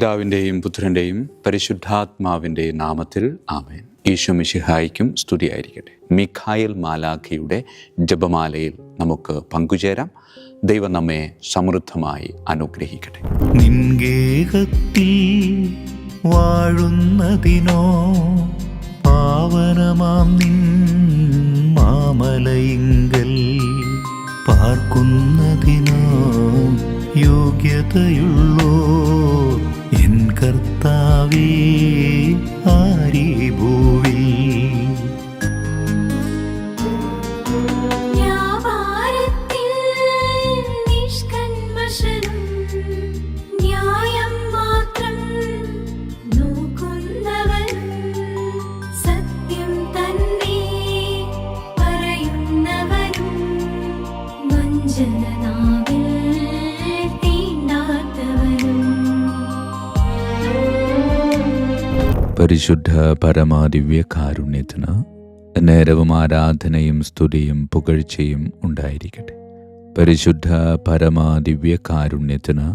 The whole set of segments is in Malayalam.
പിതാവിൻ്റെയും പുത്രൻ്റെയും പരിശുദ്ധാത്മാവിൻ്റെയും നാമത്തിൽ ആമേൻ. ഈശോ മിശിഹായ്ക്കും സ്തുതിയായിരിക്കട്ടെ. മിഖായേൽ മാലാഖയുടെ ജപമാലയിൽ നമുക്ക് പങ്കുചേരാം. ദൈവം നമ്മെ സമൃദ്ധമായി അനുഗ്രഹിക്കട്ടെ. നിൻഗേഹത്തിൽ വാഴുന്നതിനോ പാവനമാം നിൻ മാമലയിങ്കൽ പാർക്കുന്നതിനോ യോഗ്യതയുള്ളോ എൻ കർത്താവേ ആരീ ഭൂവിൽ. പരിശുദ്ധ പരമാദിവ്യ കാരുണ്യത്തിന് നേരവും ആരാധനയും സ്തുതിയും പുകഴ്ചയും ഉണ്ടായിരിക്കട്ടെ. പരിശുദ്ധ പരമാദിവ്യ കാരുണ്യത്തിന്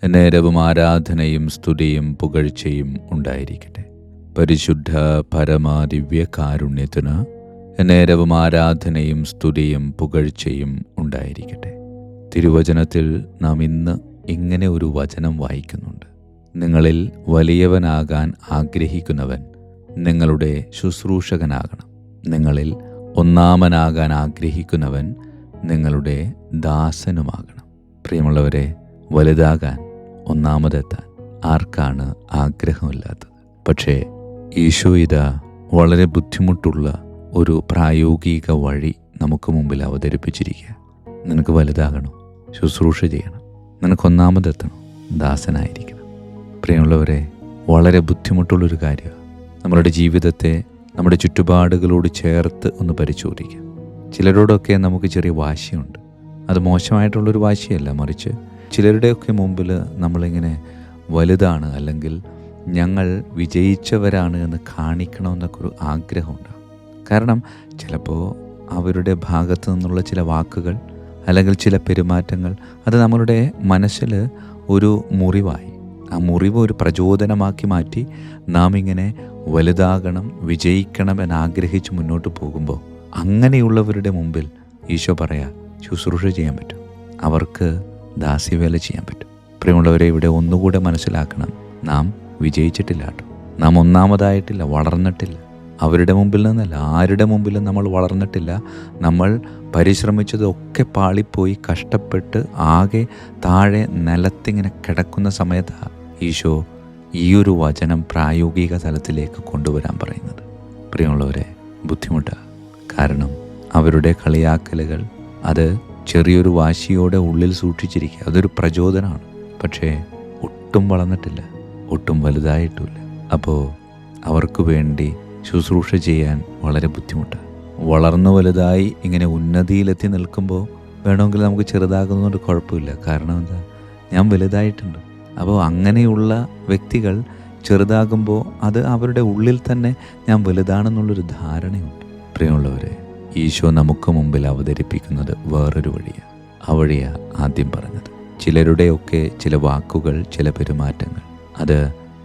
നേരവും ആരാധനയും സ്തുതിയും പുകഴ്ചയും ഉണ്ടായിരിക്കട്ടെ. പരിശുദ്ധ പരമാദിവ്യ കാരുണ്യത്തിന് നേരവും ആരാധനയും സ്തുതിയും പുകഴ്ചയും ഉണ്ടായിരിക്കട്ടെ. തിരുവചനത്തിൽ നാം ഇന്ന് ഇങ്ങനെ ഒരു വചനം വായിക്കുന്നുണ്ട്: നിങ്ങളിൽ വലിയവനാകാൻ ആഗ്രഹിക്കുന്നവൻ നിങ്ങളുടെ ശുശ്രൂഷകനാകണം. നിങ്ങളിൽ ഒന്നാമനാകാൻ ആഗ്രഹിക്കുന്നവൻ നിങ്ങളുടെ ദാസനുമാകണം. പ്രിയമുള്ളവരെ, വലുതാകാൻ, ഒന്നാമതെത്താൻ ആർക്കാണ് ആഗ്രഹമില്ലാത്തത്? പക്ഷേ ഈശോ ഇതാ വളരെ ബുദ്ധിമുട്ടുള്ള ഒരു പ്രായോഗിക വഴി നമുക്ക് മുമ്പിൽ അവതരിപ്പിച്ചിരിക്കുക. നിനക്ക് വലുതാകണോ? ശുശ്രൂഷ ചെയ്യണം. നിനക്കൊന്നാമതെത്തണം, ദാസനായിരിക്കണം. പ്രിയമുള്ളവരെ, വളരെ ബുദ്ധിമുട്ടുള്ളൊരു കാര്യമാണ്. നമ്മളുടെ ജീവിതത്തെ നമ്മുടെ ചുറ്റുപാടുകളോട് ചേർത്ത് ഒന്ന് പരിശോധിക്കാം. ചിലരോടൊക്കെ നമുക്ക് ചെറിയ വാശിയുണ്ട്. അത് മോശമായിട്ടുള്ളൊരു വാശിയല്ല, മറിച്ച് ചിലരുടെയൊക്കെ മുമ്പിൽ നമ്മളിങ്ങനെ വലുതാണ്, അല്ലെങ്കിൽ ഞങ്ങൾ വിജയിച്ചവരാണ് എന്ന് കാണിക്കണമെന്നൊക്കെ ഒരു ആഗ്രഹമുണ്ടാകും. കാരണം ചിലപ്പോൾ അവരുടെ ഭാഗത്തു നിന്നുള്ള ചില വാക്കുകൾ അല്ലെങ്കിൽ ചില പെരുമാറ്റങ്ങൾ അത് നമ്മളുടെ മനസ്സിൽ ഒരു മുറിവായി. ആ മുറിവ് ഒരു പ്രചോദനമാക്കി മാറ്റി നാം ഇങ്ങനെ വലുതാകണം, വിജയിക്കണം എന്നാഗ്രഹിച്ച് മുന്നോട്ട് പോകുമ്പോൾ അങ്ങനെയുള്ളവരുടെ മുമ്പിൽ ഈശോ പറയാ, ശുശ്രൂഷ ചെയ്യാൻ പറ്റും, അവർക്ക് ദാസ്യവേല ചെയ്യാൻ പറ്റും. പ്രിയമുള്ളവരെ, ഇവിടെ ഒന്നുകൂടെ മനസ്സിലാക്കണം, നാം വിജയിച്ചിട്ടില്ല കേട്ടോ. നാം ഒന്നാമതായിട്ടില്ല, വളർന്നിട്ടില്ല. അവരുടെ മുമ്പിൽ നിന്നല്ല, ആരുടെ മുമ്പിലും നമ്മൾ വളർന്നിട്ടില്ല. നമ്മൾ പരിശ്രമിച്ചതൊക്കെ പാളിപ്പോയി കഷ്ടപ്പെട്ട് ആകെ താഴെ നിലത്തിങ്ങനെ കിടക്കുന്ന സമയത്താണ് ഈശോ ഈ ഒരു വചനം പ്രായോഗിക തലത്തിലേക്ക് കൊണ്ടുവരാൻ പറയുന്നത്. പ്രിയമുള്ളവരെ, ബുദ്ധിമുട്ടാണ്. കാരണം അവരുടെ കളിയാക്കലുകൾ അത് ചെറിയൊരു വാശിയോടെ ഉള്ളിൽ സൂക്ഷിച്ചിരിക്കുക. അതൊരു പ്രചോദനമാണ്. പക്ഷേ ഒട്ടും വളർന്നിട്ടില്ല, ഒട്ടും വലുതായിട്ടുമില്ല. അപ്പോൾ അവർക്ക് വേണ്ടി ശുശ്രൂഷ ചെയ്യാൻ വളരെ ബുദ്ധിമുട്ടാണ്. വളർന്നു വലുതായി ഇങ്ങനെ ഉന്നതിയിലെത്തി നിൽക്കുമ്പോൾ വേണമെങ്കിൽ നമുക്ക് ചെറുതാകുന്നതുകൊണ്ട് കുഴപ്പമില്ല. കാരണം എന്താ? ഞാൻ വലുതായിട്ടുണ്ട്. അപ്പോൾ അങ്ങനെയുള്ള വ്യക്തികൾ ചെറുതാകുമ്പോൾ അത് അവരുടെ ഉള്ളിൽ തന്നെ ഞാൻ വലുതാണെന്നുള്ളൊരു ധാരണയുണ്ട്. പ്രിയമുള്ളവരെ, ഈശോ നമുക്ക് മുമ്പിൽ അവതരിപ്പിക്കുന്നത് വേറൊരു വഴിയാണ്. ആ വഴിയാണ് ആദ്യം പറഞ്ഞത്. ചിലരുടെയൊക്കെ ചില വാക്കുകൾ, ചില പെരുമാറ്റങ്ങൾ അത്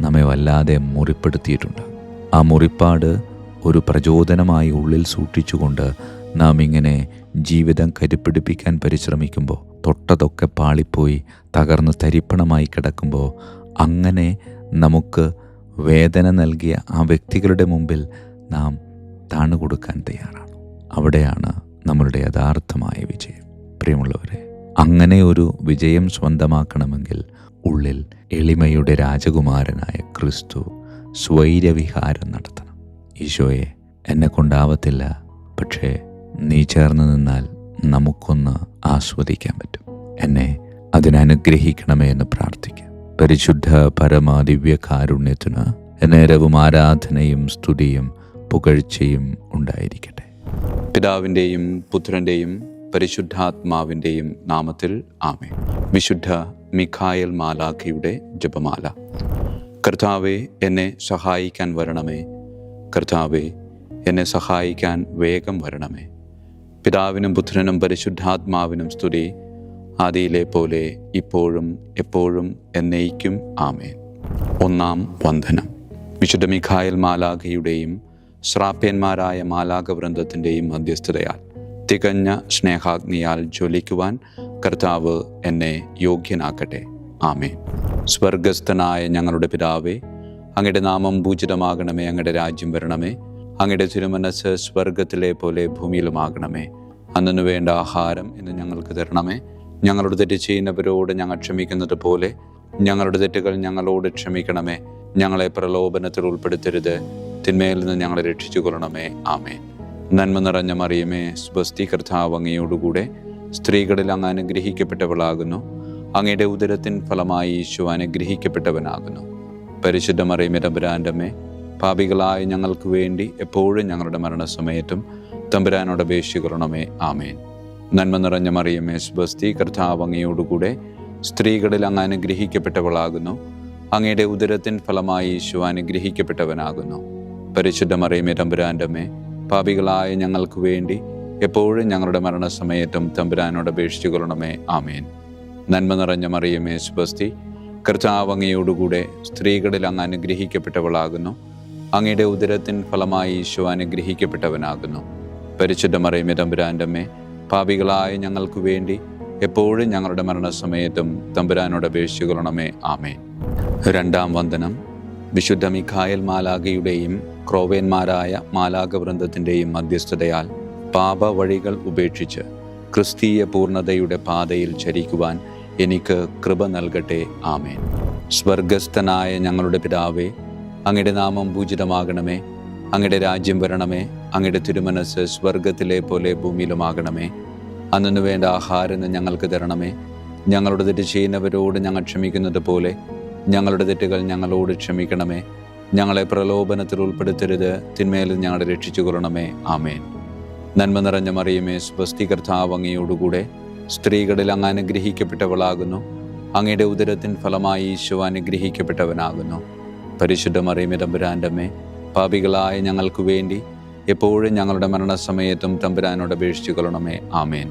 നമ്മെ വല്ലാതെ മുറിപ്പെടുത്തിയിട്ടുണ്ട്. ആ മുറിപ്പാട് ഒരു പ്രചോദനമായി ഉള്ളിൽ സൂക്ഷിച്ചുകൊണ്ട് നാം ഇങ്ങനെ ജീവിതം കരുപ്പിടിപ്പിക്കാൻ പരിശ്രമിക്കുമ്പോൾ തൊട്ടതൊക്കെ പാളിപ്പോയി തകർന്ന് തരിപ്പണമായി കിടക്കുമ്പോൾ അങ്ങനെ നമുക്ക് വേദന നൽകിയ ആ വ്യക്തികളുടെ മുമ്പിൽ നാം താണുകൊടുക്കാൻ തയ്യാറാണ്. അവിടെയാണ് നമ്മളുടെ യഥാർത്ഥമായ വിജയം. പ്രിയമുള്ളവരെ, അങ്ങനെ ഒരു വിജയം സ്വന്തമാക്കണമെങ്കിൽ ഉള്ളിൽ എളിമയുടെ രാജകുമാരനായ ക്രിസ്തു സ്വൈരവിഹാരം നടത്തണം. ഈശോയെ, എന്നെ കൊണ്ടാവത്തില്ല, പക്ഷേ നീ ചേർന്ന് നിന്നാൽ നമുക്കൊന്ന് ആസ്വദിക്കാൻ പറ്റും. എന്നെ അതിനനുഗ്രഹിക്കണമേ എന്ന് പ്രാർത്ഥിക്കാം. പരിശുദ്ധ പരമാദിവ്യ കാരുണ്യത്തിന് നേരവും ആരാധനയും സ്തുതിയും പുകഴ്ചയും ഉണ്ടായിരിക്കട്ടെ. പിതാവിൻ്റെയും പുത്രൻ്റെയും പരിശുദ്ധാത്മാവിൻ്റെയും നാമത്തിൽ ആമേൻ. വിശുദ്ധ മിഖായേൽ മാലാഖയുടെ ജപമാല. കർത്താവേ, എന്നെ സഹായിക്കാൻ വരണമേ. കർത്താവേ, എന്നെ സഹായിക്കാൻ വേഗം വരണമേ. പിതാവിനും പുത്രനും പരിശുദ്ധാത്മാവിനും സ്തുതി, ആദിയിലെ പോലെ ഇപ്പോഴും എപ്പോഴും എന്നേക്കും ആമേൻ. ഒന്നാം വന്ദനം. വിശുദ്ധ മിഖായേൽ മാലാഖയുടെയും ശ്രാപ്യന്മാരായ മാലാഖവൃന്ദത്തിൻ്റെയും മധ്യസ്ഥതയാൽ തികഞ്ഞ സ്നേഹാഗ്നിയാൽ ജ്വലിക്കുവാൻ കർത്താവ് എന്നെ യോഗ്യനാക്കട്ടെ. ആമേൻ. സ്വർഗസ്ഥനായ ഞങ്ങളുടെ പിതാവേ, അങ്ങയുടെ നാമം പൂജിതമാകണമേ. അങ്ങയുടെ രാജ്യം വരണമേ. അങ്ങയുടെ തിരുമനസ്സ് സ്വർഗത്തിലെ പോലെ ഭൂമിയിലുമാകണമേ. അന്നു വേണ്ട ആഹാരം ഇന്ന് ഞങ്ങൾക്ക് തരണമേ. ഞങ്ങളുടെ തെറ്റ് ചെയ്യുന്നവരോട് ഞങ്ങൾ ക്ഷമിക്കുന്നത് പോലെ ഞങ്ങളുടെ തെറ്റുകൾ ഞങ്ങളോട് ക്ഷമിക്കണമേ. ഞങ്ങളെ പ്രലോഭനത്തിൽ ഉൾപ്പെടുത്തരുത്, തിന്മയിൽ നിന്ന് ഞങ്ങളെ രക്ഷിച്ചു കൊള്ളണമേ. ആമേൻ. നന്മ നിറഞ്ഞ മറിയമേ, സ്വസ്തി, കർത്താവ് അങ്ങയോടുകൂടെ സ്ത്രീകളിൽ അങ്ങ് അനുഗ്രഹിക്കപ്പെട്ടവളാകുന്നു. അങ്ങയുടെ ഉദരത്തിൻ ഫലമായി ഈശോ അനുഗ്രഹിക്കപ്പെട്ടവനാകുന്നു. പരിശുദ്ധ മറിയമേ, തമ്പുരാൻ്റെ അമ്മേ, പാപികളായ ഞങ്ങൾക്ക് വേണ്ടി എപ്പോഴും ഞങ്ങളുടെ മരണസമയത്തും തമ്പുരാനോട് അപേക്ഷിക്കണമേ. ആമേൻ. നന്മ നിറഞ്ഞ മറിയമേ, സ്വസ്തി, കർത്താവ് അങ്ങയോടുകൂടെ സ്ത്രീകളിൽ അങ്ങ് അനുഗ്രഹിക്കപ്പെട്ടവളാകുന്നു. അങ്ങയുടെ ഉദരത്തിൻ ഫലമായി ഈശോ അനുഗ്രഹിക്കപ്പെട്ടവനാകുന്നു. പരിശുദ്ധ മറിയമേ, തമ്പുരാൻ്റെ അമ്മേ, പാപികളായ ഞങ്ങൾക്ക് വേണ്ടി എപ്പോഴും ഞങ്ങളുടെ മരണസമയത്തും തമ്പുരാനോട് അപേക്ഷിച്ചുകൊള്ളണമേ. ആമേൻ. നന്മ നിറഞ്ഞ മറിയമേ, സ്വസ്തി, കർത്താവ് അങ്ങയോടുകൂടെ സ്ത്രീകളിൽ അങ്ങ് അനുഗ്രഹിക്കപ്പെട്ടവളാകുന്നു. അങ്ങയുടെ ഉദരത്തിൻ ഫലമായി ഈശോ അനുഗ്രഹിക്കപ്പെട്ടവനാകുന്നു. പരിശുദ്ധ മറിയമേ, തമ്പുരാൻ്റെ അമ്മേ, പാപികളായ ഞങ്ങൾക്ക് വേണ്ടി എപ്പോഴും ഞങ്ങളുടെ മരണസമയത്തും തമ്പുരാനോട് അപേക്ഷിച്ചുകൊള്ളണമേ. ആമേൻ. രണ്ടാം വന്ദനം. വിശുദ്ധ മിഖായേൽ മാലാഖയുടെയും ക്രോവേന്മാരായ മാലാഖവൃന്ദത്തിൻ്റെയും മധ്യസ്ഥതയാൽ പാപ വഴികൾ ഉപേക്ഷിച്ച് ക്രിസ്തീയ പൂർണ്ണതയുടെ പാതയിൽ ചരിക്കുവാൻ എനിക്ക് കൃപ നൽകട്ടെ. ആമേൻ. സ്വർഗസ്ഥനായ ഞങ്ങളുടെ പിതാവേ, അങ്ങയുടെ നാമം പൂജിതമാകണമേ. അങ്ങയുടെ രാജ്യം വരണമേ. അങ്ങയുടെ തിരുമനസ്സ് സ്വർഗത്തിലെ പോലെ ഭൂമിയിലുമാകണമേ. അന്നു വേണ്ട ആഹാരം ഞങ്ങൾക്ക് തരണമേ. ഞങ്ങളുടെ തെറ്റ് ചെയ്യുന്നവരോട് ഞങ്ങൾ ക്ഷമിക്കുന്നത് പോലെ ഞങ്ങളുടെ തെറ്റുകൾ ഞങ്ങളോട് ക്ഷമിക്കണമേ. ഞങ്ങളെ പ്രലോഭനത്തിൽ ഉൾപ്പെടുത്തരുത്, തിന്മയിൽ ഞങ്ങളെ രക്ഷിച്ചു കൊള്ളണമേ. ആമേൻ. നന്മ നിറഞ്ഞ മറിയമേ, സ്വസ്തി, കർത്താവ് അങ്ങയോടുകൂടെ സ്ത്രീകളിൽ അങ്ങ് അനുഗ്രഹിക്കപ്പെട്ടവളാകുന്നു. അങ്ങയുടെ ഉദരത്തിൻ ഫലമായി ഈശോ അനുഗ്രഹിക്കപ്പെട്ടവനാകുന്നു. പരിശുദ്ധ മറിയമേ, തമ്പുരാൻ്റെ അമ്മേ, പാപികളായ ഞങ്ങൾക്ക് വേണ്ടി എപ്പോഴും ഞങ്ങളുടെ മരണസമയത്തും തമ്പുരാനോട് അപേക്ഷിച്ചു കൊള്ളണമേ. ആമേൻ.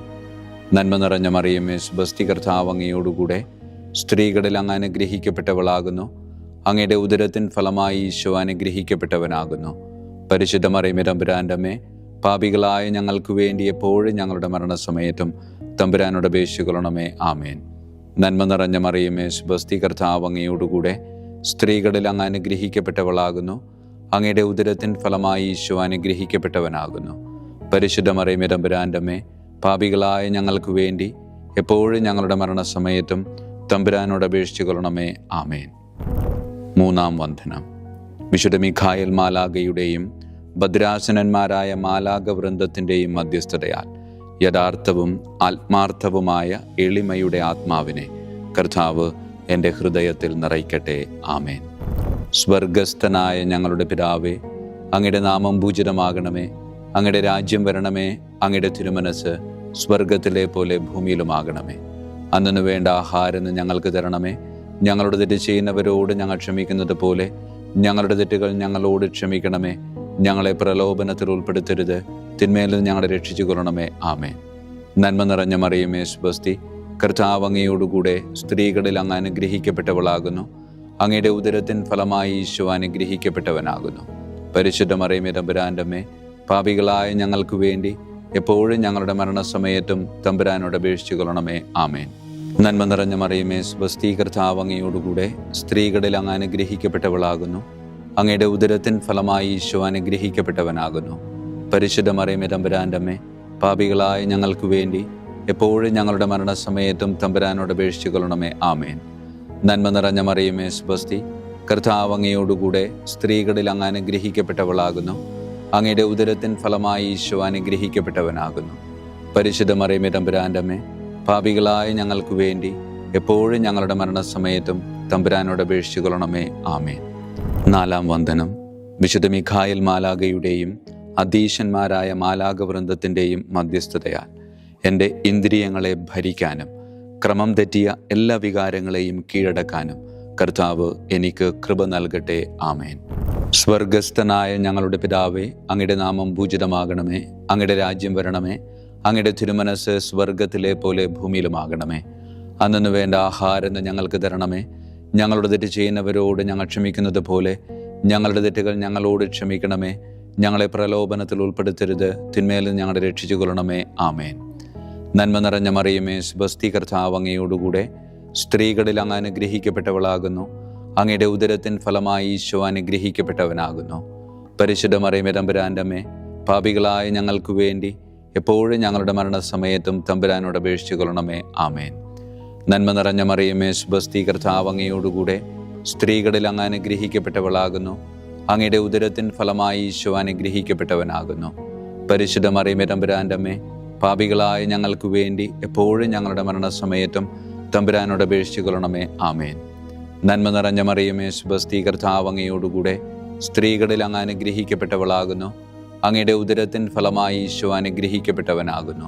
നന്മ നിറഞ്ഞ മറിയമേ, സ്വസ്തി, കർത്താവ് അങ്ങയോടുകൂടെ സ്ത്രീകളിൽ അങ്ങ് അനുഗ്രഹിക്കപ്പെട്ടവളാകുന്നു. അങ്ങയുടെ ഉദരത്തിൻ ഫലമായി ഈശോ അനുഗ്രഹിക്കപ്പെട്ടവനാകുന്നു. പരിശുദ്ധ മറിയമേ, തമ്പുരാൻ്റെ അമ്മേ, പാപികളായ ഞങ്ങൾക്ക് വേണ്ടി എപ്പോഴും ഞങ്ങളുടെ മരണസമയത്തും തമ്പുരാനോട് അപേക്ഷിച്ചു കൊള്ളണമേ. ആമേൻ. നന്മ നിറഞ്ഞ മറിയമേ, സ്വസ്തി, കർത്താവ് അങ്ങയോടുകൂടെ സ്ത്രീകളിൽ അങ്ങ് അനുഗ്രഹിക്കപ്പെട്ടവളാകുന്നു. അങ്ങയുടെ ഉദരത്തിൻ ഫലമായി ഈശോ അനുഗ്രഹിക്കപ്പെട്ടവനാകുന്നു. പരിശുദ്ധ മറിയമേ, തമ്പുരാൻ്റെ അമ്മേ, പാപികളായ ഞങ്ങൾക്ക് വേണ്ടി എപ്പോഴും ഞങ്ങളുടെ മരണസമയത്തും തമ്പുരാനോട് അപേക്ഷിച്ചു കൊള്ളണമേ. ആമേൻ. മൂന്നാം വന്ദനം. വിശുദ്ധ മിഖായേൽ മാലാഖയുടെയും ഭദ്രാസനന്മാരായ മാലാഖവൃന്ദത്തിൻ്റെയും മധ്യസ്ഥതയാൽ യഥാർത്ഥവും ആത്മാർത്ഥവുമായ എളിമയുടെ ആത്മാവിനെ കർത്താവ് എൻ്റെ ഹൃദയത്തിൽ നിറയ്ക്കട്ടെ. ആമേൻ. സ്വർഗസ്ഥനായ ഞങ്ങളുടെ പിതാവേ, അങ്ങയുടെ നാമം പൂജിതമാകണമേ. അങ്ങയുടെ രാജ്യം വരണമേ. അങ്ങയുടെ തിരുമനസ്സ് സ്വർഗത്തിലെ പോലെ ഭൂമിയിലുമാകണമേ. അന്നു വേണ്ട ആഹാരം ഞങ്ങൾക്ക് തരണമേ. ഞങ്ങളുടെ തെറ്റ് ചെയ്യുന്നവരോട് ഞങ്ങൾ ക്ഷമിക്കുന്നത് പോലെ ഞങ്ങളുടെ തെറ്റുകൾ ഞങ്ങളോട് ക്ഷമിക്കണമേ. ഞങ്ങളെ പ്രലോഭനത്തിൽ ഉൾപ്പെടുത്തരുത്, തിന്മയിൽ നിന്ന് ഞങ്ങളെ രക്ഷിച്ചു കൊള്ളണമേ. ആമേൻ. നന്മ നിറഞ്ഞ മറിയമേ, സ്വസ്തി, കർത്താവ് അങ്ങയോടുകൂടെ സ്ത്രീകളിൽ അങ്ങ് അനുഗ്രഹിക്കപ്പെട്ടവളാകുന്നു. അങ്ങയുടെ ഉദരത്തിൻ ഫലമായി ഈശോ അനുഗ്രഹിക്കപ്പെട്ടവനാകുന്നു. പരിശുദ്ധ മറിയമേ, തമ്പുരാൻ്റെ അമ്മേ, പാപികളായ ഞങ്ങൾക്ക് വേണ്ടി എപ്പോഴും ഞങ്ങളുടെ മരണസമയത്തും തമ്പുരാനോട് അപേക്ഷിച്ചു കൊള്ളണമേ. ആമേൻ. നന്മ നിറഞ്ഞ മറിയമേ, സ്വസ്തി, കർത്താവ് അങ്ങയോടുകൂടെ സ്ത്രീകളിൽ അങ്ങ് അനുഗ്രഹിക്കപ്പെട്ടവളാകുന്നു. അങ്ങയുടെ ഉദരത്തിൻ ഫലമായി ഈശോ അനുഗ്രഹിക്കപ്പെട്ടവനാകുന്നു. പരിശുദ്ധ മറിയമേ, തമ്പുരാൻ്റെ അമ്മേ, പാപികളായ ഞങ്ങൾക്ക് വേണ്ടി എപ്പോഴും ഞങ്ങളുടെ മരണസമയത്തും തമ്പുരാനോട് അപേക്ഷിച്ചു കൊള്ളണമേ. ആമേൻ. നന്മ നിറഞ്ഞ മറിയമേ, സ്വസ്തി, കർത്താവ് അങ്ങയോടുകൂടെ സ്ത്രീകളിൽ അങ്ങ് അനുഗ്രഹിക്കപ്പെട്ടവളാകുന്നു. അങ്ങയുടെ ഉദരത്തിൻ ഫലമായി ഈശോ അനുഗ്രഹിക്കപ്പെട്ടവനാകുന്നു. പരിശുദ്ധ മറിയമേ, തമ്പുരാൻ്റെ അമ്മേ, പാപികളായ ഞങ്ങൾക്ക് വേണ്ടി എപ്പോഴും ഞങ്ങളുടെ മരണസമയത്തും തമ്പുരാനോട് അപേക്ഷിച്ചു കൊള്ളണമേ. ആമേൻ. നാലാം വന്ദനം. വിശുദ്ധ മിഖായേൽ മാലാഖയുടെയും അധീശന്മാരായ മാലാഖവൃന്ദത്തിൻ്റെയും മധ്യസ്ഥതയാൽ എൻ്റെ ഇന്ദ്രിയങ്ങളെ ഭരിക്കാനും ക്രമം തെറ്റിയ എല്ലാ വികാരങ്ങളെയും കീഴടക്കാനും കർത്താവ് എനിക്ക് കൃപ നൽകട്ടെ. ആമേൻ. സ്വർഗസ്ഥനായ ഞങ്ങളുടെ പിതാവേ, അങ്ങയുടെ നാമം പൂജിതമാകണമേ. അങ്ങയുടെ രാജ്യം വരണമേ. അങ്ങയുടെ തിരുമനസ്സ് സ്വർഗത്തിലെ പോലെ ഭൂമിയിലുമാകണമേ. അന്നു വേണ്ട ആഹാരം ഞങ്ങൾക്ക് തരണമേ. ഞങ്ങളുടെ തെറ്റ് ചെയ്യുന്നവരോട് ഞങ്ങൾ ക്ഷമിക്കുന്നത് പോലെ ഞങ്ങളുടെ തെറ്റുകൾ ഞങ്ങളോട് ക്ഷമിക്കണമേ. ഞങ്ങളെ പ്രലോഭനത്തിൽ ഉൾപ്പെടുത്തരുത്, തിന്മയിൽ ഞങ്ങളെ രക്ഷിച്ചു കൊള്ളണമേ. ആമേൻ. നന്മ നിറഞ്ഞ മറിയമേ, സ്വസ്തി, കർത്താവ് അങ്ങയോടുകൂടെ സ്ത്രീകളിൽ അങ്ങ് അനുഗ്രഹിക്കപ്പെട്ടവളാകുന്നു. അങ്ങയുടെ ഉദരത്തിൻ ഫലമായി ഈശോ അനുഗ്രഹിക്കപ്പെട്ടവനാകുന്നു. പരിശുദ്ധ മറിയമേ, തമ്പുരാൻ്റെ അമ്മേ, പാപികളായ ഞങ്ങൾക്ക് വേണ്ടി എപ്പോഴും ഞങ്ങളുടെ മരണസമയത്തും തമ്പുരാനോട് അപേക്ഷിച്ചു കൊള്ളണമേ. ആമേൻ. നന്മ നിറഞ്ഞ മറിയമേ, സ്വസ്തി, കർത്താവ് അങ്ങയോടുകൂടെ സ്ത്രീകളിൽ അങ്ങ് അനുഗ്രഹിക്കപ്പെട്ടവളാകുന്നു. അങ്ങയുടെ ഉദരത്തിൻ ഫലമായി ഈശോ അനുഗ്രഹിക്കപ്പെട്ടവനാകുന്നു. പരിശുദ്ധ മറിയമേ, തമ്പുരാൻ്റെ അമ്മേ, പാപികളായ ഞങ്ങൾക്ക് വേണ്ടി എപ്പോഴും ഞങ്ങളുടെ മരണസമയത്തും തമ്പുരാനോട് അപേക്ഷിച്ചു കൊള്ളണമേ. ആമേൻ. നന്മ നിറഞ്ഞ മറിയമേ, സ്വസ്തി, കർത്താവ് അങ്ങയോടുകൂടെ സ്ത്രീകളിൽ അങ്ങ് അനുഗ്രഹിക്കപ്പെട്ടവളാകുന്നു. അങ്ങയുടെ ഉദരത്തിൻ ഫലമായി ഈശോ അനുഗ്രഹിക്കപ്പെട്ടവനാകുന്നു.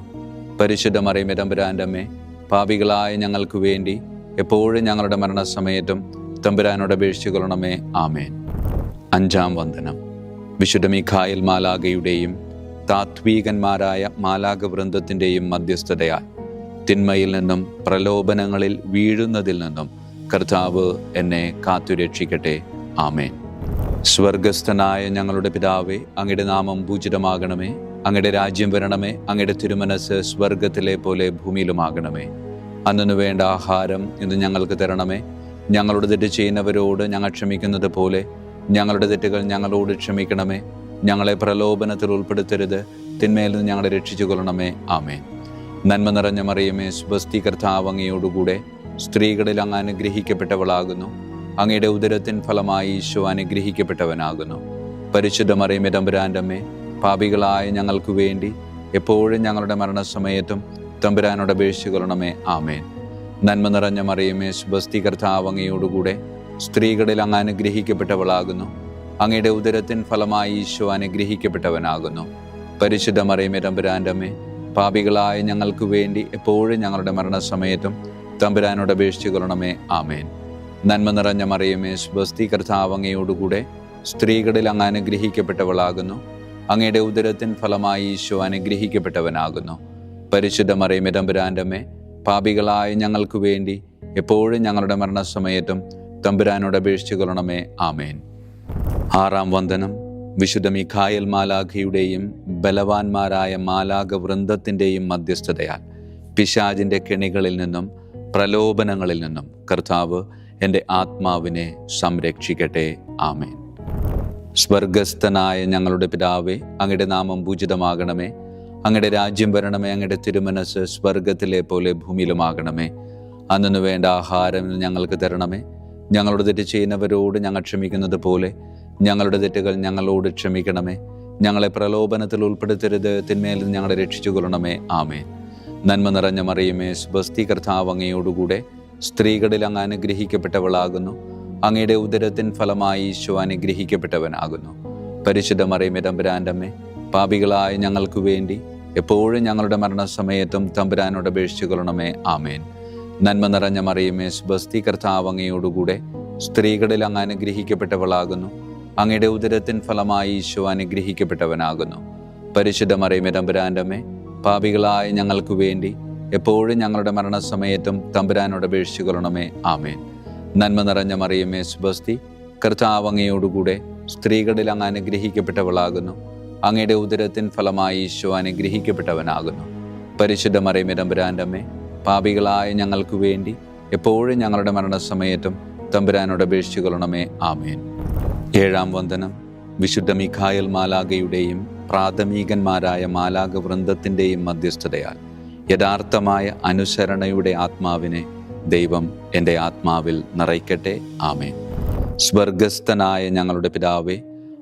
പരിശുദ്ധ മറിയമേ, തമ്പുരാൻ്റെ അമ്മേ, പാപികളായ ഞങ്ങൾക്ക് വേണ്ടി എപ്പോഴും ഞങ്ങളുടെ മരണസമയത്തും തമ്പുരാനോട് അപേക്ഷിച്ചു കൊള്ളണമേ. ആമേൻ. അഞ്ചാം വന്ദനം. വിശുദ്ധ മിഖായേൽ മാലാഖയുടെയും താത്വീകന്മാരായ മാലാഖവൃന്ദത്തിൻ്റെയും മധ്യസ്ഥതയാൽ തിന്മയിൽ നിന്നും പ്രലോഭനങ്ങളിൽ വീഴുന്നതിൽ നിന്നും കർത്താവ് എന്നെ കാത്തുരക്ഷിക്കട്ടെ. ആമേൻ. സ്വർഗസ്ഥനായ ഞങ്ങളുടെ പിതാവേ, അങ്ങയുടെ നാമം പൂജിതമാകണമേ. അങ്ങയുടെ രാജ്യം വരണമേ. അങ്ങയുടെ തിരുമനസ് സ്വർഗത്തിലെ പോലെ ഭൂമിയിലുമാകണമേ. അന്നു വേണ്ട ആഹാരം ഇന്ന് ഞങ്ങൾക്ക് തരണമേ. ഞങ്ങളുടെ തെറ്റ് ചെയ്യുന്നവരോട് ഞങ്ങൾ ക്ഷമിക്കുന്നത് പോലെ ഞങ്ങളുടെ തെറ്റുകൾ ഞങ്ങളോട് ക്ഷമിക്കണമേ. ഞങ്ങളെ പ്രലോഭനത്തിൽ ഉൾപ്പെടുത്തരുത്, തിന്മയിൽ നിന്ന് ഞങ്ങളെ രക്ഷിച്ചു കൊള്ളണമേ. ആമേൻ. നന്മ നിറഞ്ഞ മറിയമേ, സ്വസ്തി, കർത്താവ് അങ്ങയോടുകൂടെ സ്ത്രീകളിൽ അങ്ങ് അനുഗ്രഹിക്കപ്പെട്ടവളാകുന്നു. അങ്ങയുടെ ഉദരത്തിൻ ഫലമായി ഈശോ അനുഗ്രഹിക്കപ്പെട്ടവനാകുന്നു. പരിശുദ്ധ മറിയമേ, തമ്പുരാൻ്റെ അമ്മേ, പാപികളായ ഞങ്ങൾക്ക് വേണ്ടി എപ്പോഴും ഞങ്ങളുടെ മരണസമയത്തും തമ്പുരാനോട് അപേക്ഷിച്ചു കൊള്ളണമേ. ആമേൻ. നന്മ നിറഞ്ഞ മറിയമേ, സ്വസ്തി, കർത്താവ് അങ്ങയോടുകൂടെ സ്ത്രീകളിൽ അങ്ങ് അനുഗ്രഹിക്കപ്പെട്ടവളാകുന്നു. അങ്ങയുടെ ഉദരത്തിൻ ഫലമായി ഈശോ അനുഗ്രഹിക്കപ്പെട്ടവനാകുന്നു. പരിശുദ്ധ മറിയമേ, തമ്പുരാൻ്റെ അമ്മേ, പാപികളായ ഞങ്ങൾക്ക് വേണ്ടി എപ്പോഴും ഞങ്ങളുടെ മരണസമയത്തും തമ്പുരാനോട് അപേക്ഷിച്ചു കൊള്ളണമേ. ആമേൻ. നന്മ നിറഞ്ഞ മറിയമേ, സ്വസ്തി, കർത്താവ് അങ്ങയോടുകൂടെ സ്ത്രീകളിൽ അങ്ങ് അനുഗ്രഹിക്കപ്പെട്ടവളാകുന്നു. അങ്ങയുടെ ഉദരത്തിൻ ഫലമായി ഈശോ അനുഗ്രഹിക്കപ്പെട്ടവനാകുന്നു. പരിശുദ്ധ മറിയമേ, തമ്പുരാൻ്റെ അമ്മേ, പാപികളായ ഞങ്ങൾക്ക് വേണ്ടി എപ്പോഴും ഞങ്ങളുടെ മരണസമയത്തും തമ്പുരാനോട് അപേക്ഷിച്ചു കൊള്ളണമേ. ആമേൻ. ആറാം വന്ദനം. വിശുദ്ധ മിഖായേൽ മാലാഖയുടെയും ബലവാന്മാരായ മാലാഖവൃന്ദത്തിൻ്റെയും മധ്യസ്ഥതയാൽ പിശാചിൻ്റെ കെണികളിൽ നിന്നും പ്രലോഭനങ്ങളിൽ നിന്നും കർത്താവ് എൻ്റെ ആത്മാവിനെ സംരക്ഷിക്കട്ടെ. ആമേൻ. സ്വർഗസ്ഥനായ ഞങ്ങളുടെ പിതാവേ, അങ്ങയുടെ നാമം പൂജിതമാകണമേ. അങ്ങയുടെ രാജ്യം വരണമേ. അങ്ങയുടെ തിരുമനസ് സ്വർഗത്തിലെ പോലെ ഭൂമിയിലുമാകണമേ. അന്നു വേണ്ട ആഹാരം ഞങ്ങൾക്ക് തരണമേ. ഞങ്ങളുടെ തെറ്റ് ചെയ്യുന്നവരോട് ഞങ്ങൾ ക്ഷമിക്കുന്നത് പോലെ ഞങ്ങളുടെ തെറ്റുകൾ ഞങ്ങളോട് ക്ഷമിക്കണമേ. ഞങ്ങളെ പ്രലോഭനത്തിൽ ഉൾപ്പെടുത്തരുത്, തിന്മയിൽ നിന്ന് ഞങ്ങളെ രക്ഷിച്ചു കൊള്ളണമേ. ആമേൻ. നന്മ നിറഞ്ഞ മറിയമേ, സ്വസ്തി, കർത്താവ് അങ്ങയോടുകൂടെ സ്ത്രീകളിൽ അങ്ങ് അനുഗ്രഹിക്കപ്പെട്ടവളാകുന്നു. അങ്ങയുടെ ഉദരത്തിൻ ഫലമായി ഈശോ അനുഗ്രഹിക്കപ്പെട്ടവനാകുന്നു. പരിശുദ്ധ മറിയമേ, തമ്പുരാൻ്റെ അമ്മേ, പാപികളായ ഞങ്ങൾക്ക് വേണ്ടി എപ്പോഴും ഞങ്ങളുടെ മരണസമയത്തും തമ്പുരാനോട് അപേക്ഷിച്ചു കൊള്ളണമേ. ആമേൻ. നന്മ നിറഞ്ഞ മറിയമേ, സ്വസ്തി, കർത്താവ് അങ്ങയോടുകൂടെ സ്ത്രീകളിൽ അങ്ങ് അനുഗ്രഹിക്കപ്പെട്ടവളാകുന്നു. അങ്ങയുടെ ഉദരത്തിൻ ഫലമായി ഈശോ അനുഗ്രഹിക്കപ്പെട്ടവനാകുന്നു. പരിശുദ്ധ മറിയമേ, തമ്പുരാൻ്റെ അമ്മേ, പാപികളായ ഞങ്ങൾക്ക് വേണ്ടി എപ്പോഴും ഞങ്ങളുടെ മരണസമയത്തും തമ്പുരാനോട് അപേക്ഷിച്ചു കൊള്ളണമേ. ആമേൻ. നന്മ നിറഞ്ഞ മറിയമേ, സ്വസ്തി, കർത്താവ് അങ്ങയോടുകൂടെ സ്ത്രീകളിൽ അങ്ങ് അനുഗ്രഹിക്കപ്പെട്ടവളാകുന്നു. അങ്ങയുടെ ഉദരത്തിൻ ഫലമായി ഈശോ അനുഗ്രഹിക്കപ്പെട്ടവനാകുന്നു. പരിശുദ്ധ മറിയമേ, തമ്പുരാൻ്റെ അമ്മേ, പാപികളായ ഞങ്ങൾക്ക് വേണ്ടി എപ്പോഴും ഞങ്ങളുടെ മരണസമയത്തും തമ്പുരാനോട് അപേക്ഷിച്ചു കൊള്ളണമേ. ആമേൻ. ഏഴാം വന്ദനം. വിശുദ്ധ മിഖായേൽ മാലാഖയുടെയും പ്രാഥമികന്മാരായ മാലാഖവൃന്ദത്തിൻ്റെയും മധ്യസ്ഥതയാൽ യഥാർത്ഥമായ അനുസരണയുടെ ആത്മാവിനെ ദൈവം എൻ്റെ ആത്മാവിൽ നിറയ്ക്കട്ടെ. ആമേൻ. സ്വർഗസ്ഥനായ ഞങ്ങളുടെ പിതാവേ,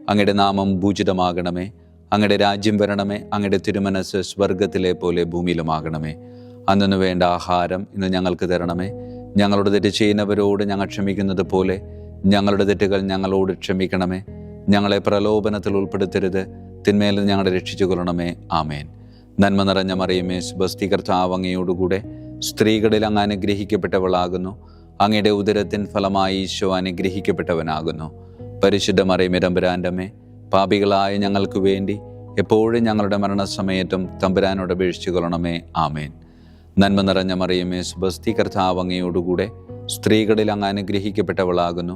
അങ്ങയുടെ നാമം പൂജിതമാകണമേ. അങ്ങയുടെ രാജ്യം വരണമേ. അങ്ങയുടെ തിരുമനസ് സ്വർഗത്തിലെ പോലെ ഭൂമിയിലുമാകണമേ. അന്നു വേണ്ട ആഹാരം ഇന്ന് ഞങ്ങൾക്ക് തരണമേ. ഞങ്ങളുടെ തെറ്റ് ചെയ്യുന്നവരോട് ഞങ്ങൾ ക്ഷമിക്കുന്നത് പോലെ ഞങ്ങളുടെ തെറ്റുകൾ ഞങ്ങളോട് ക്ഷമിക്കണമേ. ഞങ്ങളെ പ്രലോഭനത്തിൽ ഉൾപ്പെടുത്തരുത്, തിന്മയിൽ നിന്ന് ഞങ്ങളെ രക്ഷിച്ചു കൊള്ളണമേ. ആമേൻ. നന്മ നിറഞ്ഞ മറിയമേ, സ്വസ്തി, കർത്താവ് അങ്ങയോടുകൂടെ സ്ത്രീകളിൽ അങ്ങ് അനുഗ്രഹിക്കപ്പെട്ടവളാകുന്നു. അങ്ങയുടെ ഉദരത്തിൻ ഫലമായി ഈശോ അനുഗ്രഹിക്കപ്പെട്ടവനാകുന്നു. പരിശുദ്ധ മറിയമേ, തമ്പുരാൻ്റെ അമ്മേ, പാപികളായ ഞങ്ങൾക്ക് വേണ്ടി എപ്പോഴും ഞങ്ങളുടെ മരണസമയത്തും തമ്പുരാനോട് അപേക്ഷിച്ചു കൊള്ളണമേ. ആമേൻ. നന്മ നിറഞ്ഞ മറിയമേ, സ്വസ്തി, കർത്താവ് അങ്ങയോടുകൂടെ സ്ത്രീകളിൽ അങ്ങ് അനുഗ്രഹിക്കപ്പെട്ടവളാകുന്നു.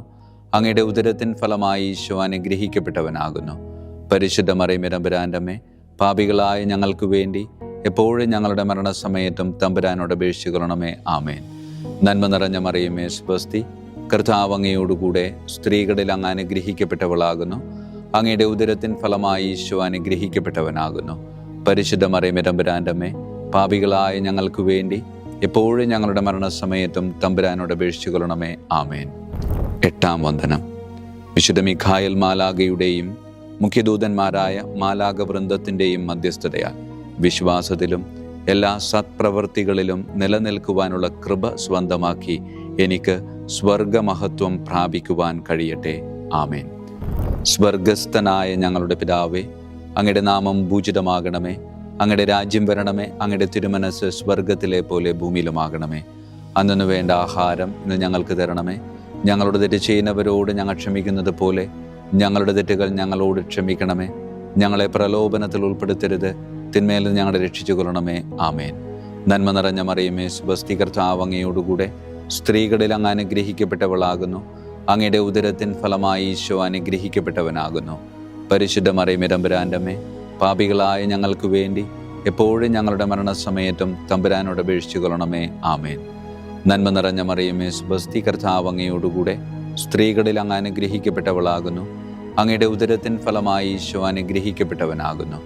അങ്ങയുടെ ഉദരത്തിൻ ഫലമായി ഈശോ അനുഗ്രഹിക്കപ്പെട്ടവനാകുന്നു. പരിശുദ്ധ മറിയമേ തമ്പുരാൻ്റെ അമ്മേ, പാപികളായ ഞങ്ങൾക്ക് വേണ്ടി എപ്പോഴും ഞങ്ങളുടെ മരണസമയത്തും തമ്പുരാനോട് അപേക്ഷിക്കണമേ. ആമേൻ. നന്മ നിറഞ്ഞ മറിയമേ സ്വസ്തി, കർത്താവ് അങ്ങയോടുകൂടെ സ്ത്രീകളിൽ അങ്ങ് അനുഗ്രഹിക്കപ്പെട്ടവളാകുന്നു. അങ്ങയുടെ ഉദരത്തിൻ ഫലമായി ഈശോ അനുഗ്രഹിക്കപ്പെട്ടവനാകുന്നു. പരിശുദ്ധ മറിയമേ തമ്പുരാൻ്റെ അമ്മേ, പാപികളായ ഞങ്ങൾക്ക് വേണ്ടി എപ്പോഴും ഞങ്ങളുടെ മരണസമയത്തും തമ്പുരാനോട് അപേക്ഷിക്കണമേ. ആമേൻ. എട്ടാം വന്ദനം. വിശുദ്ധ മിഖായേൽ മാലാഖയുടെയും മുഖ്യദൂതന്മാരായ മാലാഖ വൃന്ദത്തിൻ്റെയും മധ്യസ്ഥതയാൽ വിശ്വാസത്തിലും എല്ലാ സത്പ്രവൃത്തികളിലും നിലനിൽക്കുവാനുള്ള കൃപ സ്വന്തമാക്കി എനിക്ക് സ്വർഗമഹത്വം പ്രാപിക്കുവാൻ കഴിയട്ടെ. ആമേൻ. സ്വർഗസ്ഥനായ ഞങ്ങളുടെ പിതാവേ, അങ്ങയുടെ നാമം പൂജിതമാകണമേ. അങ്ങയുടെ രാജ്യം വരണമേ. അങ്ങയുടെ തിരുമനസ് സ്വർഗത്തിലെ പോലെ ഭൂമിയിലുമാകണമേ. അന്നു വേണ്ട ആഹാരം ഇന്ന് ഞങ്ങൾക്ക് തരണമേ. ഞങ്ങളുടെ തെറ്റ് ചെയ്യുന്നവരോട് ഞങ്ങൾ ക്ഷമിക്കുന്നത് പോലെ ഞങ്ങളുടെ തെറ്റുകൾ ഞങ്ങളോട് ക്ഷമിക്കണമേ. ഞങ്ങളെ പ്രലോഭനത്തിൽ ഉൾപ്പെടുത്തരുത്, തിന്മയിൽ ഞങ്ങളെ രക്ഷിച്ചു കൊള്ളണമേ. ആമേൻ. നന്മ നിറഞ്ഞ മറിയമേ സ്വസ്തി, കർത്താവ് അങ്ങയോടുകൂടെ സ്ത്രീകളിൽ അങ്ങ് അനുഗ്രഹിക്കപ്പെട്ടവളാകുന്നു. അങ്ങയുടെ ഉദരത്തിൻ ഫലമായി ഈശോ അനുഗ്രഹിക്കപ്പെട്ടവനാകുന്നു. പരിശുദ്ധ മറിയമേ തമ്പുരാൻ്റെ അമ്മേ, പാപികളായ ഞങ്ങൾക്ക് വേണ്ടി എപ്പോഴും ഞങ്ങളുടെ മരണസമയത്തും തമ്പുരാനോട് അപേക്ഷിച്ചു കൊള്ളണമേ. ആമേൻ. നന്മ നിറഞ്ഞ മറിയമേ സ്വസ്തി, കർത്താവ് അങ്ങയോടുകൂടെ സ്ത്രീകളിൽ അങ്ങ് അനുഗ്രഹിക്കപ്പെട്ടവളാകുന്നു. അങ്ങയുടെ ഉദരത്തിൻ ഫലമായി ഈശോ അനുഗ്രഹിക്കപ്പെട്ടവനാകുന്നു.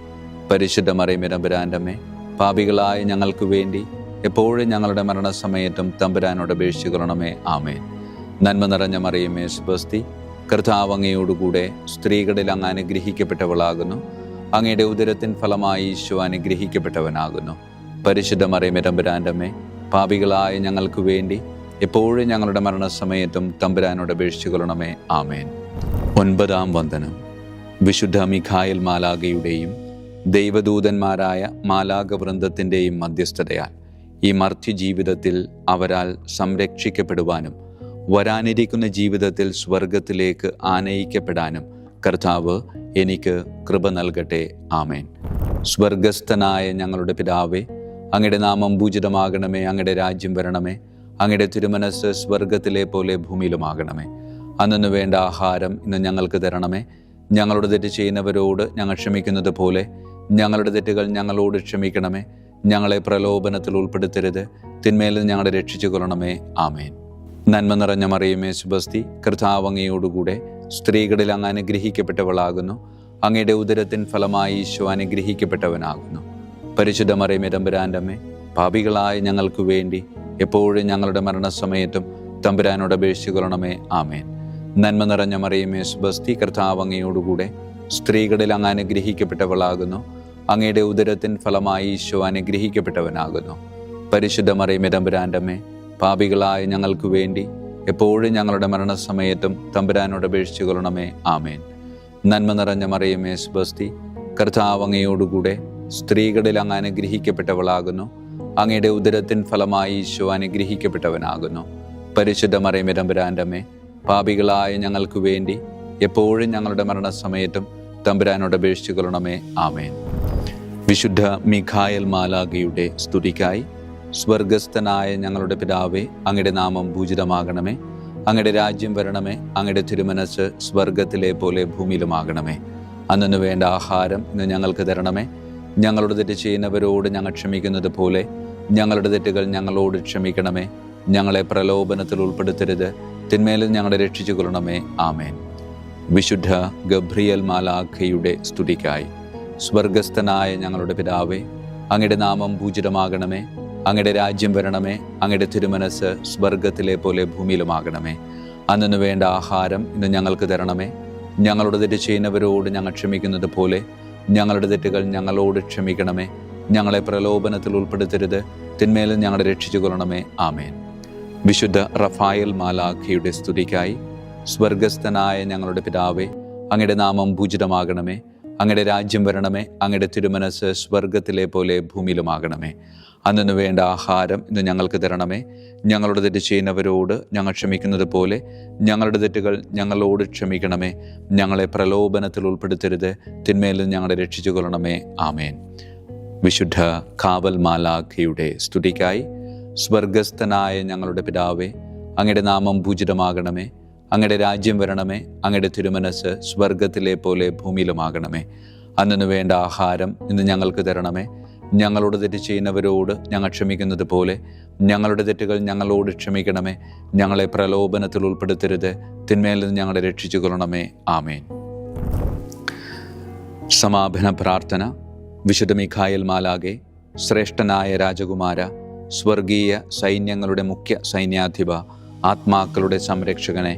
പരിശുദ്ധ മറിയമേ തമ്പുരാൻ്റെ അമ്മേ, പാപികളായ ഞങ്ങൾക്ക് വേണ്ടി എപ്പോഴും ഞങ്ങളുടെ മരണസമയത്തും തമ്പുരാനോട് അപേക്ഷിച്ചു കൊള്ളണമേ. ആമേൻ. നന്മ നിറഞ്ഞ മറിയമേ സ്വസ്തി, കർത്താവ് അങ്ങയോടുകൂടെ സ്ത്രീകളിൽ അങ്ങ് അനുഗ്രഹിക്കപ്പെട്ടവളാകുന്നു. അങ്ങയുടെ ഉദരത്തിൻ ഫലമായി ഈശോ അനുഗ്രഹിക്കപ്പെട്ടവനാകുന്നു. പരിശുദ്ധ മറിയമേ തമ്പുരാൻ്റെ അമ്മേ, പാപികളായ ഞങ്ങൾക്ക് വേണ്ടി എപ്പോഴും ഞങ്ങളുടെ മരണസമയത്തും തമ്പുരാനോട് അപേക്ഷിച്ചു കൊള്ളണമേ. ആമേൻ. ഒൻപതാം വന്ദനം. വിശുദ്ധ മിഖായേൽ മാലാഖയുടെയും ദൈവദൂതന്മാരായ മാലാഖ വൃന്ദത്തിൻ്റെയും മധ്യസ്ഥതയാൽ ഈ മർത്യ ജീവിതത്തിൽ അവരാൽ സംരക്ഷിക്കപ്പെടുവാനും വരാനിരിക്കുന്ന ജീവിതത്തിൽ സ്വർഗത്തിലേക്ക് ആനയിക്കപ്പെടാനും കർത്താവ് എനിക്ക് കൃപ നൽകട്ടെ. ആമേൻ. സ്വർഗസ്ഥനായ ഞങ്ങളുടെ പിതാവേ, അങ്ങയുടെ നാമം പൂജിതമാകണമേ. അങ്ങയുടെ രാജ്യം വരണമേ. അങ്ങയുടെ തിരുമനസ് സ്വർഗത്തിലെ പോലെ ഭൂമിയിലുമാകണമേ. അന്നു വേണ്ട ആഹാരം ഇന്ന് ഞങ്ങൾക്ക് തരണമേ. ഞങ്ങളുടെ തെറ്റ് ചെയ്യുന്നവരോട് ഞങ്ങൾ ക്ഷമിക്കുന്നത് പോലെ ഞങ്ങളുടെ തെറ്റുകൾ ഞങ്ങളോട് ക്ഷമിക്കണമേ. ഞങ്ങളെ പ്രലോഭനത്തിൽ ഉൾപ്പെടുത്തരുത്, തിന്മയിൽ ഞങ്ങളെ രക്ഷിച്ചു കൊള്ളണമേ. ആമേൻ. നന്മ നിറഞ്ഞ മറിയമേ സ്വസ്തി, കർത്താവ് അങ്ങയോടുകൂടെ സ്ത്രീകളിൽ അങ്ങ് അനുഗ്രഹിക്കപ്പെട്ടവളാകുന്നു. അങ്ങയുടെ ഉദരത്തിൻ ഫലമായി ഈശോ അനുഗ്രഹിക്കപ്പെട്ടവനാകുന്നു. പരിശുദ്ധ മറിയമേ തമ്പുരാൻ്റെ അമ്മേ, പാപികളായ ഞങ്ങൾക്ക് വേണ്ടി എപ്പോഴും ഞങ്ങളുടെ മരണസമയത്തും തമ്പുരാനോട് അപേക്ഷിച്ചു കൊള്ളണമേ. ആമേൻ. നന്മ നിറഞ്ഞ മറിയമേ സ്വസ്തി, കർത്താവ് അങ്ങയോടുകൂടെ സ്ത്രീകളിൽ അങ്ങ് അനുഗ്രഹിക്കപ്പെട്ടവളാകുന്നു. അങ്ങയുടെ ഉദരത്തിൻ ഫലമായി ഈശോ അനുഗ്രഹിക്കപ്പെട്ടവനാകുന്നു. പരിശുദ്ധ മറിയമേ തമ്പുരാൻ്റെ അമ്മേ, പാപികളായ ഞങ്ങൾക്ക് വേണ്ടി എപ്പോഴും ഞങ്ങളുടെ മരണസമയത്തും തമ്പുരാനോട് അപേക്ഷിച്ചു കൊള്ളണമേ. ആമേൻ. നന്മ നിറഞ്ഞ മറിയമേ സ്വസ്തി, കർത്താവ് അങ്ങയോടുകൂടെ സ്ത്രീകളിൽ അങ്ങ് അനുഗ്രഹിക്കപ്പെട്ടവളാകുന്നു. അങ്ങയുടെ ഉദരത്തിൻ ഫലമായി ഈശോ അനുഗ്രഹിക്കപ്പെട്ടവനാകുന്നു. പരിശുദ്ധ മറിയമേ തമ്പുരാൻ്റെ അമ്മേ, പാപികളായ ഞങ്ങൾക്ക് വേണ്ടി എപ്പോഴും ഞങ്ങളുടെ മരണസമയത്തും തമ്പുരാനോട് അപേക്ഷിച്ചു കൊള്ളണമേ. ആമേൻ. വിശുദ്ധ മിഖായേൽ മാലാഖയുടെ സ്തുതിക്കായി സ്വർഗസ്ഥനായ ഞങ്ങളുടെ പിതാവേ, അങ്ങയുടെ നാമം പൂജിതമാകണമേ. അങ്ങയുടെ രാജ്യം വരണമേ. അങ്ങയുടെ തിരുമനസ് സ്വർഗത്തിലെ പോലെ ഭൂമിയിലുമാകണമേ. അന്നു വേണ്ട ആഹാരം ഇന്ന് ഞങ്ങൾക്ക് തരണമേ. ഞങ്ങളുടെ തെറ്റ് ചെയ്യുന്നവരോട് ഞങ്ങൾ ക്ഷമിക്കുന്നത് പോലെ ഞങ്ങളുടെ തെറ്റുകൾ ഞങ്ങളോട് ക്ഷമിക്കണമേ. ഞങ്ങളെ പ്രലോഭനത്തിൽ ഉൾപ്പെടുത്തരുത്, തിന്മയിൽ ഞങ്ങളെ രക്ഷിച്ചു കൊള്ളണമേ. ആമേൻ. വിശുദ്ധ ഗബ്രിയേൽ മാലാഖയുടെ സ്തുതിക്കായി സ്വർഗസ്ഥനായ ഞങ്ങളുടെ പിതാവേ, അങ്ങയുടെ നാമം പൂജിതമാകണമേ. അങ്ങയുടെ രാജ്യം വരണമേ. അങ്ങയുടെ തിരുമനസ് സ്വർഗത്തിലെ പോലെ ഭൂമിയിലുമാകണമേ. അന്നു വേണ്ട ആഹാരം ഇന്ന് ഞങ്ങൾക്ക് തരണമേ. ഞങ്ങളുടെ തെറ്റ് ചെയ്യുന്നവരോട് ഞങ്ങൾ ക്ഷമിക്കുന്നത് പോലെ ഞങ്ങളുടെ തെറ്റുകൾ ഞങ്ങളോട് ക്ഷമിക്കണമേ. ഞങ്ങളെ പ്രലോഭനത്തിൽ ഉൾപ്പെടുത്തരുത്, തിന്മയിൽ ഞങ്ങളെ രക്ഷിച്ചു കൊള്ളണമേ. ആമേൻ. വിശുദ്ധ റഫായേൽ മാലാഖയുടെ സ്തുതിക്കായി സ്വർഗസ്ഥനായ ഞങ്ങളുടെ പിതാവേ, അങ്ങയുടെ നാമം പൂജിതമാകണമേ. അങ്ങയുടെ രാജ്യം വരണമേ. അങ്ങയുടെ തിരുമനസ് സ്വർഗത്തിലെ പോലെ ഭൂമിയിലുമാകണമേ. അന്നു വേണ്ട ആഹാരം ഇന്ന് ഞങ്ങൾക്ക് തരണമേ. ഞങ്ങളുടെ തെറ്റ് ചെയ്യുന്നവരോട് ഞങ്ങൾ ക്ഷമിക്കുന്നത് പോലെ ഞങ്ങളുടെ തെറ്റുകൾ ഞങ്ങളോട് ക്ഷമിക്കണമേ. ഞങ്ങളെ പ്രലോഭനത്തിൽ ഉൾപ്പെടുത്തരുത്, തിന്മയിൽ ഞങ്ങളെ രക്ഷിച്ചു കൊള്ളണമേ. ആമേൻ. വിശുദ്ധ കാവൽ മാലാഖയുടെ സ്തുതിക്കായി സ്വർഗസ്ഥനായ ഞങ്ങളുടെ പിതാവേ, അങ്ങയുടെ നാമം പൂജിതമാകണമേ. അങ്ങയുടെ രാജ്യം വരണമേ. അങ്ങയുടെ തിരുമനസ് സ്വർഗത്തിലെ പോലെ ഭൂമിയിലുമാകണമേ. അന്നു വേണ്ട ആഹാരം ഇന്ന് ഞങ്ങൾക്ക് തരണമേ. ഞങ്ങളോട് തെറ്റ് ചെയ്യുന്നവരോട് ഞങ്ങൾ ക്ഷമിക്കുന്നത് പോലെ ഞങ്ങളുടെ തെറ്റുകൾ ഞങ്ങളോട് ക്ഷമിക്കണമേ. ഞങ്ങളെ പ്രലോഭനത്തിൽ ഉൾപ്പെടുത്തരുത്, തിന്മയിൽ നിന്ന് ഞങ്ങളെ രക്ഷിച്ചു കൊള്ളണമേ. ആമേൻ. സമാപന പ്രാർത്ഥന. വിശുദ്ധ മിഖായേൽ മാലാഖേ, ശ്രേഷ്ഠനായ രാജകുമാര, സ്വർഗീയ സൈന്യങ്ങളുടെ മുഖ്യ സൈന്യാധിപ, ആത്മാക്കളുടെ സംരക്ഷകനെ,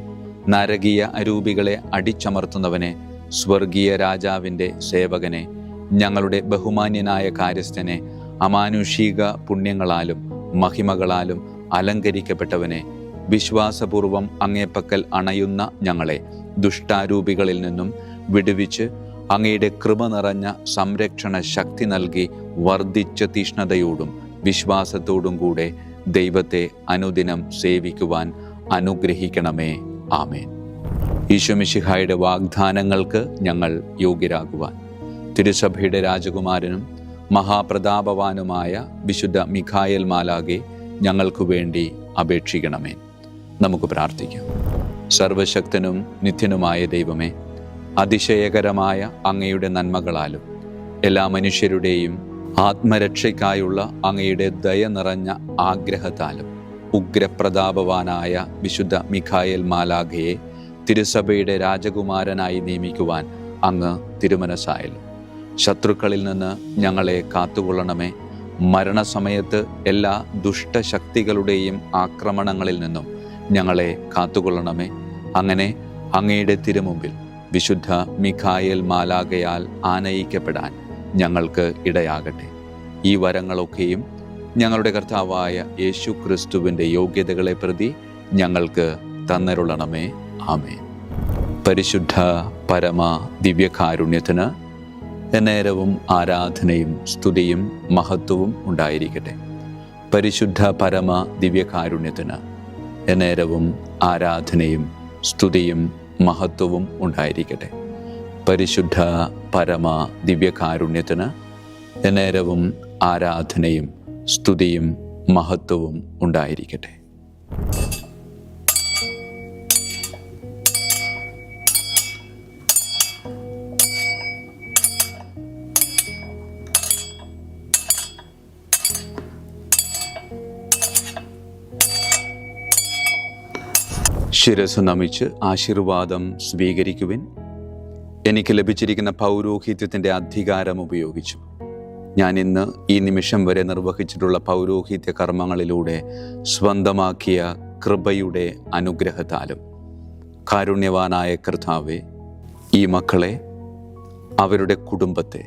നരകീയ അരൂപികളെ അടിച്ചമർത്തുന്നവനെ, സ്വർഗീയ രാജാവിൻ്റെ സേവകനെ, ഞങ്ങളുടെ ബഹുമാന്യനായ കാര്യസ്ഥനെ, അമാനുഷിക പുണ്യങ്ങളാലും മഹിമകളാലും അലങ്കരിക്കപ്പെട്ടവനെ, വിശ്വാസപൂർവം അങ്ങേപ്പക്കൽ അണയുന്ന ഞങ്ങളെ ദുഷ്ടാരൂപികളിൽ നിന്നും വിടുവിച്ച് അങ്ങയുടെ കൃപ നിറഞ്ഞ സംരക്ഷണ ശക്തി നൽകി വർദ്ധിച്ച തീഷ്ണതയോടും വിശ്വാസത്തോടും കൂടെ ദൈവത്തെ അനുദിനം സേവിക്കുവാൻ അനുഗ്രഹിക്കണമേ. ആമേൻ. ഈശോ മിശിഹായുടെ വാഗ്ദാനങ്ങൾക്ക് ഞങ്ങൾ യോഗ്യരാകുവാൻ തിരുസഭയുടെ രാജകുമാരനും മഹാപ്രതാപവാനുമായ വിശുദ്ധ മിഖായേൽ മാലാഖേ, ഞങ്ങൾക്ക് വേണ്ടി അപേക്ഷിക്കണമേ. നമുക്ക് പ്രാർത്ഥിക്കാം. സർവശക്തനും നിത്യനുമായ ദൈവമേ, അതിശയകരമായ അങ്ങയുടെ നന്മകളാലും എല്ലാ മനുഷ്യരുടെയും ആത്മരക്ഷയ്ക്കായുള്ള അങ്ങയുടെ ദയ നിറഞ്ഞ ആഗ്രഹത്താലും ഉഗ്രപ്രതാപവാനായ വിശുദ്ധ മിഖായേൽ മാലാഖയെ തിരുസഭയുടെ രാജകുമാരനായി നിയമിക്കുവാൻ അങ്ങ് തിരുമനസ്സായല്ലോ. ശത്രുക്കളിൽ നിന്ന് ഞങ്ങളെ കാത്തുകൊള്ളണമേ. മരണസമയത്ത് എല്ലാ ദുഷ്ടശക്തികളുടെയും ആക്രമണങ്ങളിൽ നിന്നും ഞങ്ങളെ കാത്തുകൊള്ളണമേ. അങ്ങനെ അങ്ങയുടെ തിരുമുമ്പിൽ വിശുദ്ധ മിഖായേൽ മാലാഖയാൽ ആനയിക്കപ്പെടാൻ ഞങ്ങൾക്ക് ഇടയാകട്ടെ. ഈ വരങ്ങളൊക്കെയും ഞങ്ങളുടെ കർത്താവായ യേശു ക്രിസ്തുവിൻ്റെ യോഗ്യതകളെ പ്രതി ഞങ്ങൾക്ക് തന്നരുളണമേ. ആമേൻ. പരിശുദ്ധ പരമ ദിവ്യകാരുണ്യത്തിന് എന്നേരവും ആരാധനയും സ്തുതിയും മഹത്വവും ഉണ്ടായിരിക്കട്ടെ. പരിശുദ്ധ പരമ ദിവ്യകാരുണ്യത്തിന് എന്നേരവും ആരാധനയും സ്തുതിയും മഹത്വവും ഉണ്ടായിരിക്കട്ടെ. പരിശുദ്ധ പരമ ദിവ്യകാരുണ്യത്തിന് എന്നേരവും ആരാധനയും സ്തുതിയും മഹത്വവും ഉണ്ടായിരിക്കട്ടെ. ശിരസ് നമിച്ച് ആശീർവാദം സ്വീകരിക്കുവിൻ. എനിക്ക് ലഭിച്ചിരിക്കുന്ന പൗരോഹിത്യത്തിൻ്റെ അധികാരം ഉപയോഗിച്ചു ഞാൻ ഇന്ന് ഈ നിമിഷം വരെ നിർവഹിച്ചിട്ടുള്ള പൗരോഹിത്യ കർമ്മങ്ങളിലൂടെ സ്വന്തമാക്കിയ കൃപയുടെ അനുഗ്രഹത്താലും കാരുണ്യവാനായ കർത്താവേ, ഈ മക്കളെ, അവരുടെ കുടുംബത്തെ,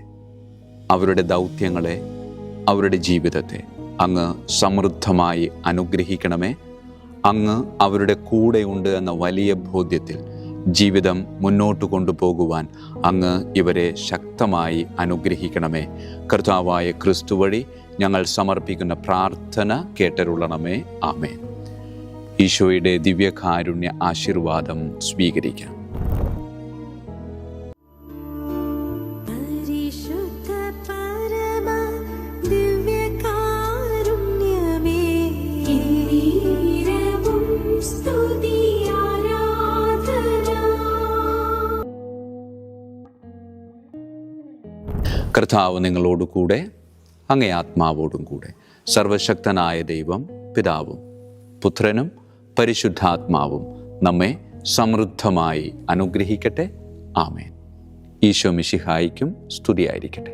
അവരുടെ ദൗത്യങ്ങളെ, അവരുടെ ജീവിതത്തെ അങ്ങ് സമൃദ്ധമായി അനുഗ്രഹിക്കണമേ. അങ്ങ് അവരുടെ കൂടെയുണ്ട് എന്ന വലിയ ബോധ്യത്തിൽ ജീവിതം മുന്നോട്ട് കൊണ്ടുപോകുവാൻ അങ്ങ് ഇവരെ ശക്തമായി അനുഗ്രഹിക്കണമേ. കർത്താവായ ക്രിസ്തു വഴി ഞങ്ങൾ സമർപ്പിക്കുന്ന പ്രാർത്ഥന കേട്ടരുളണമേ. ആമേൻ. ഈശോയുടെ ദിവ്യകാരുണ്യ ആശീർവാദം സ്വീകരിക്കാം. കർത്താവ് നിങ്ങളോട് കൂടെ, അങ്ങേ ആത്മാവോടും കൂടെ. സർവശക്തനായ ദൈവം പിതാവും പുത്രനും പരിശുദ്ധാത്മാവും നമ്മെ സമൃദ്ധമായി അനുഗ്രഹിക്കട്ടെ. ആമേൻ. ഈശോ മിശിഹായിക്കും സ്തുതിയായിരിക്കട്ടെ.